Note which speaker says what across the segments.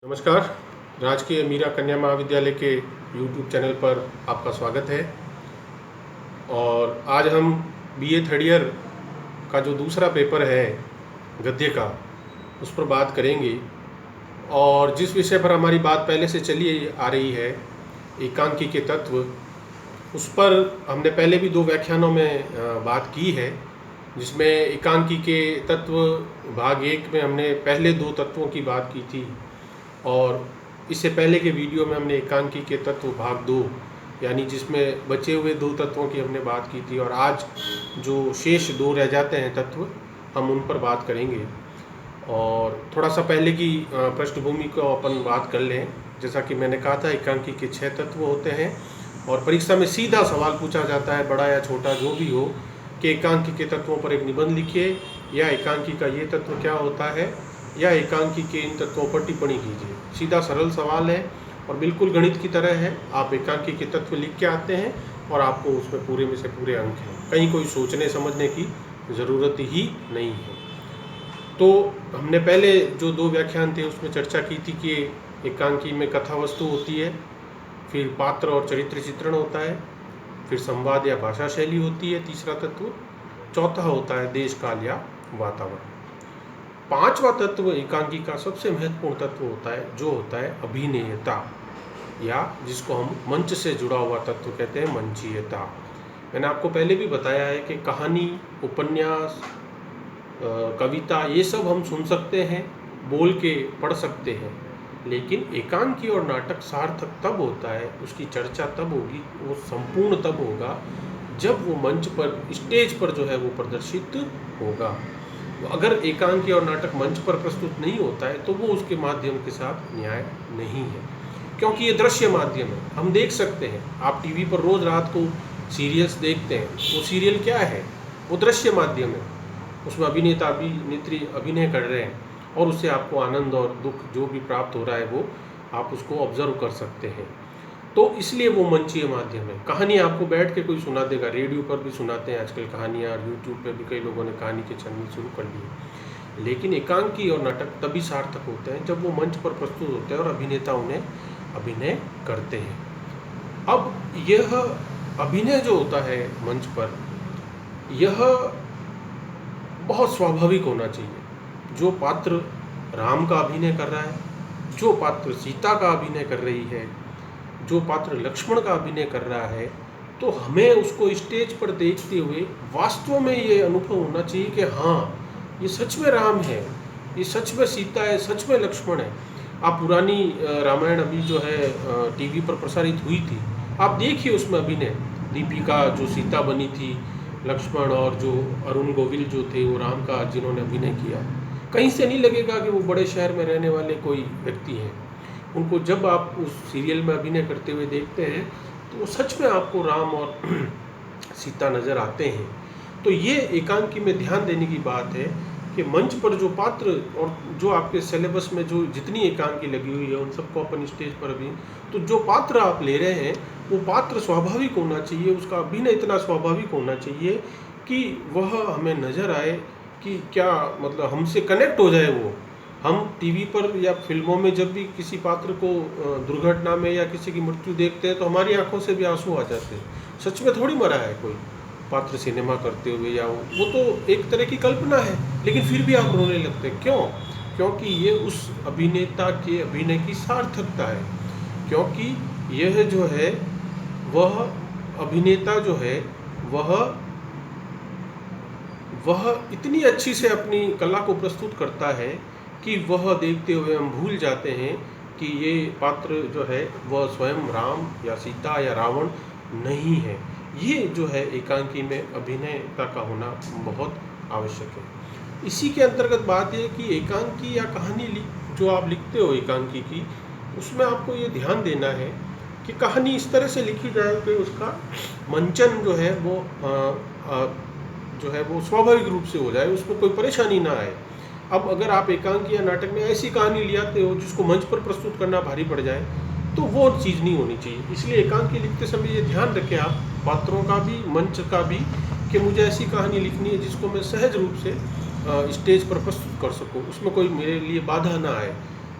Speaker 1: नमस्कार। राजकीय मीरा कन्या महाविद्यालय के यूट्यूब चैनल पर आपका स्वागत है। और आज हम बीए थर्ड ईयर का जो दूसरा पेपर है गद्य का, उस पर बात करेंगे। और जिस विषय पर हमारी बात पहले से चली आ रही है, एकांकी के तत्व, उस पर हमने पहले भी 2 व्याख्यानों में बात की है, जिसमें एकांकी के तत्व भाग 1 में हमने पहले 2 तत्वों की बात की थी, और इससे पहले के वीडियो में हमने एकांकी के तत्व भाग 2 यानी जिसमें बचे हुए 2 तत्वों की हमने बात की थी। और आज जो शेष 2 रह जाते हैं तत्व, हम उन पर बात करेंगे। और थोड़ा सा पहले की पृष्ठभूमि को अपन बात कर लें। जैसा कि मैंने कहा था, एकांकी के 6 तत्व होते हैं और परीक्षा में सीधा सवाल पूछा जाता है, बड़ा या छोटा जो भी हो, कि एकांकी के तत्वों पर एक निबंध लिखिए, या एकांकी का ये तत्व क्या होता है, या एकांकी के इन तत्वों पर टिप्पणी कीजिए। सीधा सरल सवाल है और बिल्कुल गणित की तरह है। आप एकांकी के तत्व लिख के आते हैं और आपको उसमें पूरे में से पूरे अंक हैं। कहीं कोई सोचने समझने की ज़रूरत ही नहीं है। तो हमने पहले जो 2 व्याख्यान थे उसमें चर्चा की थी कि एकांकी में कथा वस्तु होती है, फिर पात्र और चरित्र चित्रण होता है, फिर संवाद या भाषा शैली होती है तीसरा तत्व, चौथा होता है देश काल या वातावरण। 5वां तत्व एकांकी का सबसे महत्वपूर्ण तत्व होता है, जो होता है अभिनेयता, या जिसको हम मंच से जुड़ा हुआ तत्व कहते हैं, मंचीयता। मैंने आपको पहले भी बताया है कि कहानी, उपन्यास, कविता, ये सब हम सुन सकते हैं, बोल के पढ़ सकते हैं, लेकिन एकांकी और नाटक सार्थक तब होता है, उसकी चर्चा तब होगी, वो संपूर्ण तब होगा जब वो मंच पर, स्टेज पर जो है वो प्रदर्शित होगा। अगर एकांकी और नाटक मंच पर प्रस्तुत नहीं होता है तो वो उसके माध्यम के साथ न्याय नहीं है, क्योंकि ये दृश्य माध्यम है। हम देख सकते हैं, आप टीवी पर रोज़ रात को सीरियल्स देखते हैं, वो सीरियल क्या है? वो दृश्य माध्यम है। उसमें अभिनेता अभिनेत्री अभिनय कर रहे हैं और उससे आपको आनंद और दुख जो भी प्राप्त हो रहा है वो आप उसको ऑब्जर्व कर सकते हैं। तो इसलिए वो मंचीय माध्यम है। कहानी आपको बैठ के कोई सुना देगा, रेडियो पर भी सुनाते हैं आजकल कहानियाँ, और यूट्यूब पर भी कई लोगों ने कहानी के चैनल शुरू कर लिए। लेकिन एकांकी और नाटक तभी सार्थक होते हैं जब वो मंच पर प्रस्तुत होते हैं और अभिनेता उन्हें अभिनय करते हैं। अब यह अभिनय जो होता है मंच पर, यह बहुत स्वाभाविक होना चाहिए। जो पात्र राम का अभिनय कर रहा है, जो पात्र सीता का अभिनय कर रही है, जो पात्र लक्ष्मण का अभिनय कर रहा है, तो हमें उसको स्टेज पर देखते हुए वास्तव में ये अनुभव होना चाहिए कि हाँ, ये सच में राम है, ये सच में सीता है, सच में लक्ष्मण है। आप पुरानी रामायण अभी जो है टीवी पर प्रसारित हुई थी, आप देखिए उसमें अभिनय, दीपिका जो सीता बनी थी, लक्ष्मण और जो अरुण गोविल जो थे वो राम का जिन्होंने अभिनय किया, कहीं से नहीं लगेगा कि वो बड़े शहर में रहने वाले कोई व्यक्ति हैं। उनको जब आप उस सीरियल में अभिनय करते हुए देखते हैं तो वो सच में आपको राम और सीता नज़र आते हैं। तो ये एकांकी में ध्यान देने की बात है कि मंच पर जो पात्र और जो आपके सिलेबस में जो जितनी एकांकी लगी हुई है उन सबको अपन स्टेज पर अभी, तो जो पात्र आप ले रहे हैं वो पात्र स्वाभाविक होना चाहिए, उसका अभिनय इतना स्वाभाविक होना चाहिए कि वह हमें नज़र आए कि क्या मतलब हमसे कनेक्ट हो जाए वो। हम टीवी पर या फिल्मों में जब भी किसी पात्र को दुर्घटना में या किसी की मृत्यु देखते हैं तो हमारी आंखों से भी आंसू आ जाते हैं। सच में थोड़ी मरा है कोई पात्र सिनेमा करते हुए, या वो तो एक तरह की कल्पना है, लेकिन फिर भी आप रोने लगते हैं। क्यों? क्योंकि ये उस अभिनेता के अभिनय की सार्थकता है। क्योंकि यह जो है वह अभिनेता जो है वह इतनी अच्छी से अपनी कला को प्रस्तुत करता है कि वह देखते हुए हम भूल जाते हैं कि ये पात्र जो है वह स्वयं राम या सीता या रावण नहीं है। ये जो है एकांकी में अभिनेता का होना बहुत आवश्यक है। इसी के अंतर्गत बात यह कि एकांकी या कहानी जो आप लिखते हो एकांकी की, उसमें आपको ये ध्यान देना है कि कहानी इस तरह से लिखी जाए कि उसका मंचन जो है वो स्वाभाविक रूप से हो जाए, उसमें कोई परेशानी ना आए। अब अगर आप एकांकी या नाटक में ऐसी कहानी ले आते हो जिसको मंच पर प्रस्तुत करना भारी पड़ जाए, तो वो चीज़ नहीं होनी चाहिए। इसलिए एकांकी लिखते समय ये ध्यान रखें आप, पात्रों का भी, मंच का भी, कि मुझे ऐसी कहानी लिखनी है जिसको मैं सहज रूप से स्टेज पर प्रस्तुत कर सकूं, उसमें कोई मेरे लिए बाधा ना आए।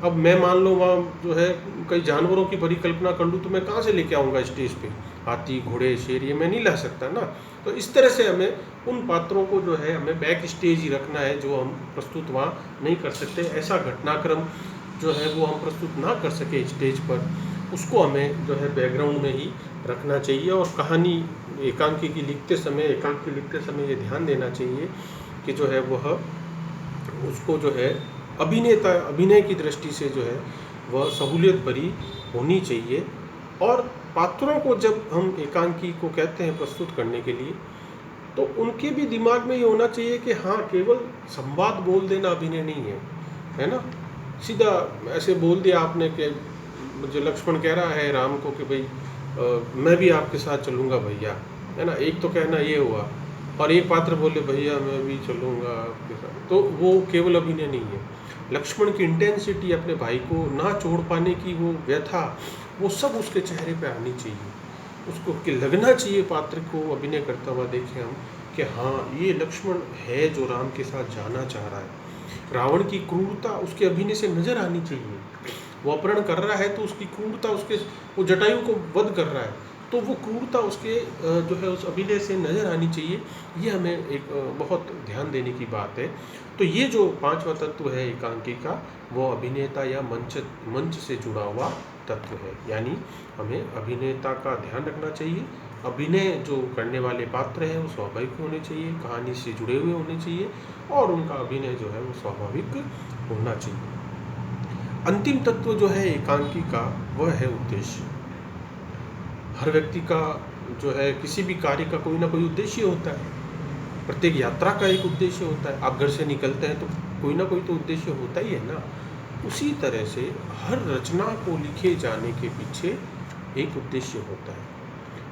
Speaker 1: अब मैं मान लो वहाँ जो है कई जानवरों की परिकल्पना कर लूँ तो मैं कहाँ से लेके आऊँगा स्टेज पे? हाथी, घोड़े, शेर ये मैं नहीं ला सकता ना। तो इस तरह से हमें उन पात्रों को जो है हमें बैक स्टेज ही रखना है, जो हम प्रस्तुत वहाँ नहीं कर सकते। ऐसा घटनाक्रम जो है वो हम प्रस्तुत ना कर सके स्टेज पर, उसको हमें जो है बैकग्राउंड में ही रखना चाहिए। और कहानी एकांकी की लिखते समय ये ध्यान देना चाहिए कि जो है वह उसको जो है अभिनय की दृष्टि से जो है वह सहूलियत भरी होनी चाहिए। और पात्रों को जब हम एकांकी को कहते हैं प्रस्तुत करने के लिए, तो उनके भी दिमाग में ये होना चाहिए कि हाँ, केवल संवाद बोल देना अभिनय नहीं है ना। सीधा ऐसे बोल दिया आपने कि मुझे लक्ष्मण कह रहा है राम को कि भाई मैं भी आपके साथ चलूँगा भैया, है ना। एक तो कहना ये हुआ, और एक पात्र बोले भैया मैं भी चलूँगा आपके साथ, तो वो केवल अभिनय नहीं है। लक्ष्मण की इंटेंसिटी, अपने भाई को ना छोड़ पाने की वो व्यथा, वो सब उसके चेहरे पे आनी चाहिए। उसको कि लगना चाहिए पात्र को अभिनय करता हुआ देखें हम कि हाँ, ये लक्ष्मण है जो राम के साथ जाना चाह रहा है। रावण की क्रूरता उसके अभिनय से नजर आनी चाहिए। वो अपहरण कर रहा है तो उसकी क्रूरता, उसके वो जटायु को वध कर रहा है तो वो क्रूरता उसके जो है उस अभिनय से नजर आनी चाहिए। ये हमें एक बहुत ध्यान देने की बात है। तो ये जो पांचवा तत्व है एकांकी का, वो अभिनेता या मंच से जुड़ा हुआ तत्व है। यानी हमें अभिनेता का ध्यान रखना चाहिए। अभिनय जो करने वाले पात्र हैं वो स्वाभाविक होने चाहिए, कहानी से जुड़े हुए होने चाहिए, और उनका अभिनय जो है वो स्वाभाविक होना चाहिए। अंतिम तत्व जो है एकांकी का, वह है उद्देश्य। हर व्यक्ति का जो है किसी भी कार्य का कोई ना कोई उद्देश्य होता है। प्रत्येक यात्रा का एक उद्देश्य होता है। आप घर से निकलते हैं तो कोई ना कोई तो उद्देश्य होता ही है ना। उसी तरह से हर रचना को लिखे जाने के पीछे एक उद्देश्य होता है।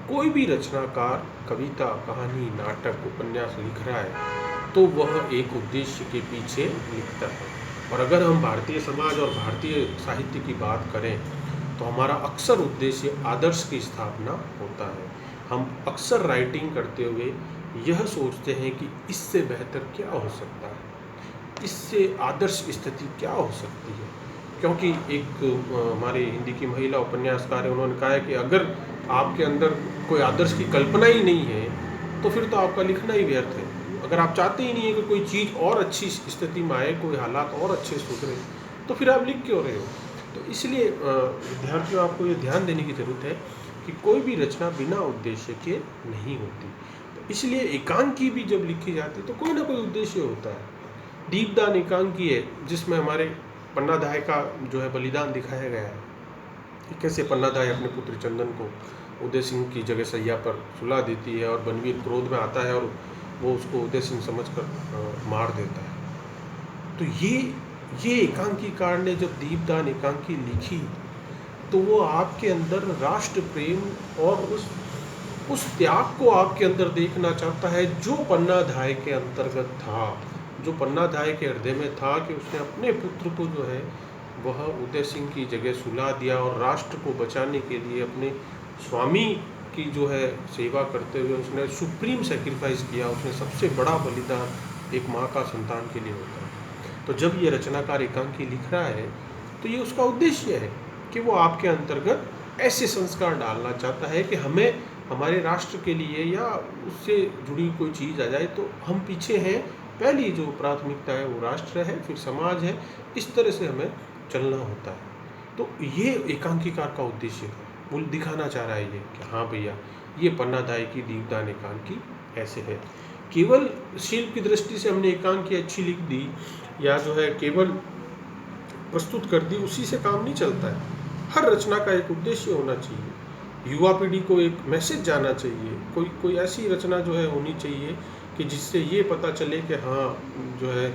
Speaker 1: कोई भी रचनाकार कविता, कहानी, नाटक, उपन्यास लिख रहा है तो वह एक उद्देश्य के पीछे लिखता है। और अगर हम भारतीय समाज और भारतीय साहित्य की बात करें तो हमारा अक्सर उद्देश्य आदर्श की स्थापना होता है। हम अक्सर राइटिंग करते हुए यह सोचते हैं कि इससे बेहतर क्या हो सकता है, इससे आदर्श स्थिति क्या हो सकती है। क्योंकि एक हमारे हिंदी की महिला उपन्यासकार है, उन्होंने कहा है कि अगर आपके अंदर कोई आदर्श की कल्पना ही नहीं है तो फिर तो आपका लिखना ही व्यर्थ है। अगर आप चाहते ही नहीं है कि कोई चीज़ और अच्छी स्थिति में आए, कोई हालात और अच्छे सुधरे, तो फिर आप लिख क्यों रहे हो। तो इसलिए विद्यार्थियों, आपको ये ध्यान देने की ज़रूरत है कि कोई भी रचना बिना उद्देश्य के नहीं होती। तो इसलिए एकांकी भी जब लिखी जाती है तो कोई ना कोई उद्देश्य होता है। दीपदान एकांकी है जिसमें हमारे पन्नाधाय का जो है बलिदान दिखाया गया है कि कैसे पन्नाधाय अपने पुत्र चंदन को उदय सिंह की जगह सैया पर सुला देती है और बनवीर क्रोध में आता है और वो उसको उदय सिंह समझकर मार देता है। तो ये एकांकीकार ने जब दीपदान एकांकी लिखी तो वो आपके अंदर राष्ट्र प्रेम और उस त्याग को आपके अंदर देखना चाहता है जो पन्नाधाय के अंतर्गत था, जो पन्नाधाय के हृदय में था, कि उसने अपने पुत्र को जो है वह उदय सिंह की जगह सुला दिया और राष्ट्र को बचाने के लिए अपने स्वामी की जो है सेवा करते हुए उसने सुप्रीम सेक्रीफाइस किया। उसने सबसे बड़ा बलिदान एक माँ का संतान के लिए होता है। तो जब ये रचनाकार एकांकी लिख रहा है तो ये उसका उद्देश्य है कि वो आपके अंतर्गत ऐसे संस्कार डालना चाहता है कि हमें हमारे राष्ट्र के लिए या उससे जुड़ी कोई चीज़ आ जाए तो हम पीछे हैं। पहली जो प्राथमिकता है वो राष्ट्र है, फिर समाज है। इस तरह से हमें चलना होता है। तो ये एकांकीकार का उद्देश्य है। वो दिखाना चाह रहा है ये कि हाँ भैया, ये पन्नाधाय की दीपदान एकांकी ऐसे है। केवल शिल्प की दृष्टि से हमने एकांकी अच्छी लिख दी या जो है केवल प्रस्तुत कर दी, उसी से काम नहीं चलता है। हर रचना का एक उद्देश्य होना चाहिए। युवा पीढ़ी को एक मैसेज जाना चाहिए। कोई ऐसी रचना जो है होनी चाहिए कि जिससे ये पता चले कि हाँ जो है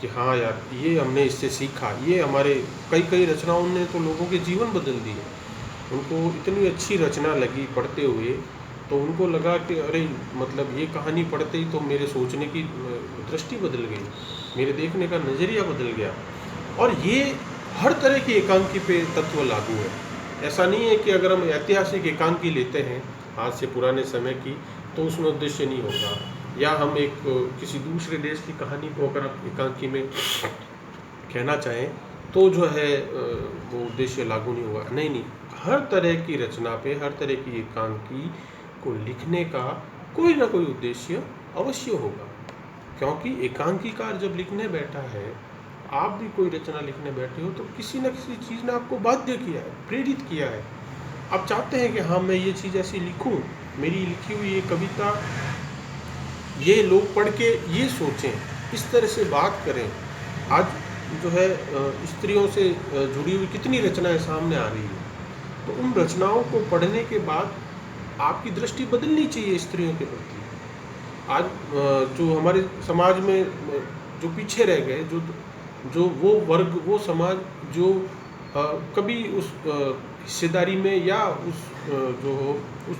Speaker 1: कि हाँ यार, ये हमने इससे सीखा। ये हमारे कई रचनाओं ने तो लोगों के जीवन बदल दिए। उनको इतनी अच्छी रचना लगी पढ़ते हुए, तो उनको लगा कि अरे मतलब ये कहानी पढ़ते ही तो मेरे सोचने की दृष्टि बदल गई, मेरे देखने का नज़रिया बदल गया। और ये हर तरह की एकांकी पे तत्व लागू है। ऐसा नहीं है कि अगर हम ऐतिहासिक एकांकी लेते हैं आज से पुराने समय की तो उसमें उद्देश्य नहीं होगा, या हम एक किसी दूसरे देश की कहानी को अगर आप एकांकी में कहना चाहें तो जो है वो उद्देश्य लागू नहीं होगा। नहीं नहीं, हर तरह की रचना पे, हर तरह की एकांकी को लिखने का कोई ना कोई उद्देश्य अवश्य होगा। क्योंकि एकांकीकार जब लिखने बैठा है, आप भी कोई रचना लिखने बैठे हो, तो किसी न किसी चीज़ ने आपको बाध्य किया है, प्रेरित किया है। आप चाहते हैं कि हाँ मैं ये चीज़ ऐसी लिखूं, मेरी लिखी हुई ये कविता ये लोग पढ़ के ये सोचें, इस तरह से बात करें। आज जो है स्त्रियों से जुड़ी हुई कितनी रचनाएं सामने आ रही है, तो उन रचनाओं को पढ़ने के बाद आपकी दृष्टि बदलनी चाहिए स्त्रियों के प्रति। आज जो हमारे समाज में जो पीछे रह गए, जो वो वर्ग, वो समाज जो कभी उस हिस्सेदारी में या उस जो उस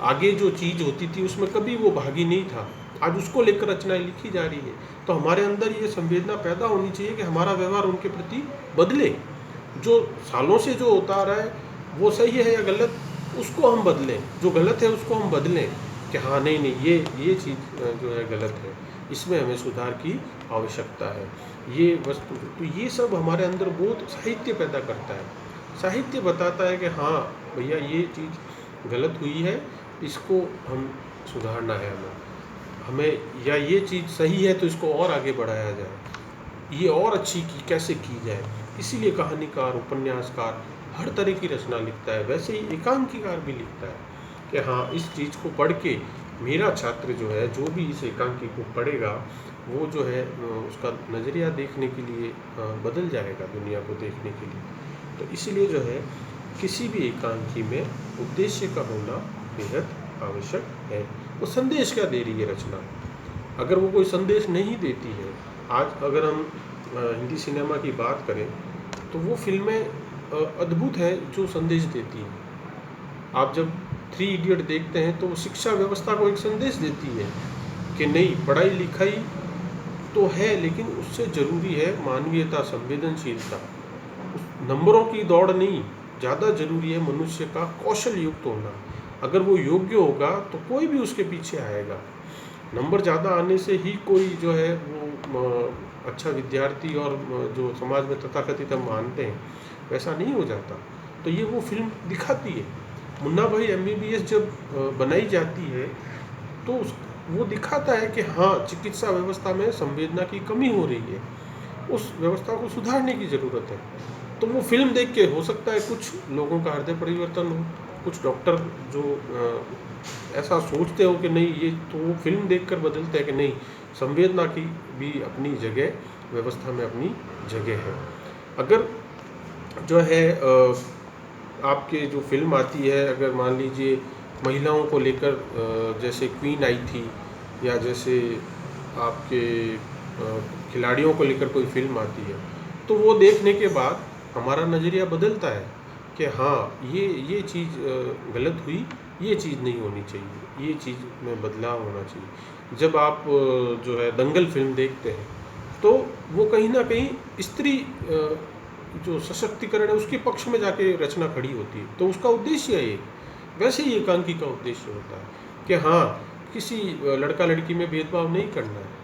Speaker 1: आगे जो चीज़ होती थी उसमें कभी वो भागी नहीं था, आज उसको लेकर रचनाएं लिखी जा रही है। तो हमारे अंदर ये संवेदना पैदा होनी चाहिए कि हमारा व्यवहार उनके प्रति बदले। जो सालों से जो होता आ रहा है वो सही है या गलत, उसको हम बदलें। जो गलत है उसको हम बदलें कि हाँ नहीं नहीं, ये चीज़ जो है गलत है, इसमें हमें सुधार की आवश्यकता है। ये वस्तु, तो ये सब हमारे अंदर बहुत साहित्य पैदा करता है। साहित्य बताता है कि हाँ भैया ये चीज़ गलत हुई है, इसको हम सुधारना है हमें, या ये चीज़ सही है तो इसको और आगे बढ़ाया जाए, ये और अच्छी कैसे की जाए। इसीलिए कहानीकार, उपन्यासकार हर तरह की रचना लिखता है। वैसे ही एकांकीकार भी लिखता है कि हाँ इस चीज़ को पढ़ के मेरा छात्र जो है, जो भी इस एकांकी को पढ़ेगा, वो जो है उसका नज़रिया देखने के लिए बदल जाएगा, दुनिया को देखने के लिए। तो इसीलिए जो है किसी भी एकांकी में उद्देश्य का होना बेहद आवश्यक है। वो संदेश क्या दे रही है रचना, अगर वो कोई संदेश नहीं देती है। आज अगर हम हिंदी सिनेमा की बात करें तो वो फिल्में अद्भुत हैं जो संदेश देती हैं। आप जब 3 इडियट देखते हैं तो वो शिक्षा व्यवस्था को एक संदेश देती है कि नहीं, पढ़ाई लिखाई तो है लेकिन उससे ज़रूरी है मानवीयता, संवेदनशीलता। उस नंबरों की दौड़ नहीं, ज़्यादा ज़रूरी है मनुष्य का कौशल युक्त होना। अगर वो योग्य होगा तो कोई भी उसके पीछे आएगा। नंबर ज़्यादा आने से ही कोई जो है वो अच्छा विद्यार्थी और जो समाज में तथाकथित हम मानते हैं वैसा नहीं हो जाता। तो ये वो फिल्म दिखाती है। मुन्ना भाई MBBS जब बनाई जाती है तो वो दिखाता है कि हाँ चिकित्सा व्यवस्था में संवेदना की कमी हो रही है, उस व्यवस्था को सुधारने की ज़रूरत है। तो वो फिल्म देख के हो सकता है कुछ लोगों का हृदय परिवर्तन हो, कुछ डॉक्टर जो ऐसा सोचते हो कि नहीं, ये तो वो फिल्म देखकर बदलते हैं कि नहीं, संवेदना की भी अपनी जगह, व्यवस्था में अपनी जगह है। अगर जो है आपके जो फिल्म आती है, अगर मान लीजिए महिलाओं को लेकर जैसे क्वीन आई थी, या जैसे आपके खिलाड़ियों को लेकर कोई फिल्म आती है, तो वो देखने के बाद हमारा नज़रिया बदलता है कि हाँ ये चीज़ गलत हुई, ये चीज़ नहीं होनी चाहिए, ये चीज़ में बदलाव होना चाहिए। जब आप जो है दंगल फिल्म देखते हैं तो वो कहीं ना कहीं स्त्री जो सशक्तिकरण है उसके पक्ष में जाके रचना खड़ी होती है, तो उसका उद्देश्य है। वैसे ही एकांकी का उद्देश्य होता है कि हाँ किसी लड़का लड़की में भेदभाव नहीं करना है।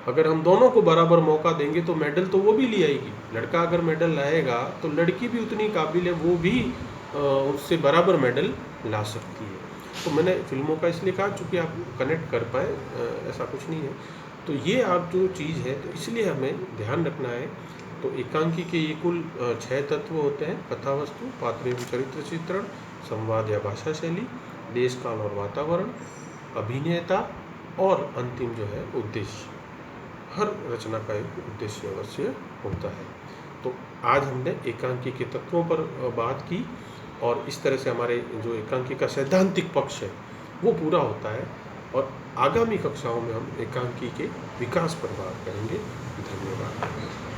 Speaker 1: अगर हम दोनों को बराबर मौका देंगे तो मेडल तो वो भी ले आएगी। लड़का अगर मेडल लाएगा तो लड़की भी उतनी काबिल है, वो भी उससे बराबर मेडल ला सकती है। तो मैंने फिल्मों का इसलिए कहा चूँकि आप कनेक्ट कर पाए, ऐसा कुछ नहीं है। तो ये आप जो चीज़ है तो इसलिए हमें ध्यान रखना है। तो एकांकी के ये कुल 6 तत्व होते हैं: कथा वस्तु, पात्र एवं चरित्र चित्रण, संवाद या भाषा शैली, देश काल और वातावरण, अभिनेता और अंतिम जो है उद्देश्य। हर रचना का एक उद्देश्य अवश्य होता है। तो आज हमने एकांकी के तत्वों पर बात की और इस तरह से हमारे जो एकांकी का सैद्धांतिक पक्ष है वो पूरा होता है। और आगामी कक्षाओं में हम एकांकी के विकास पर बात करेंगे। धन्यवाद।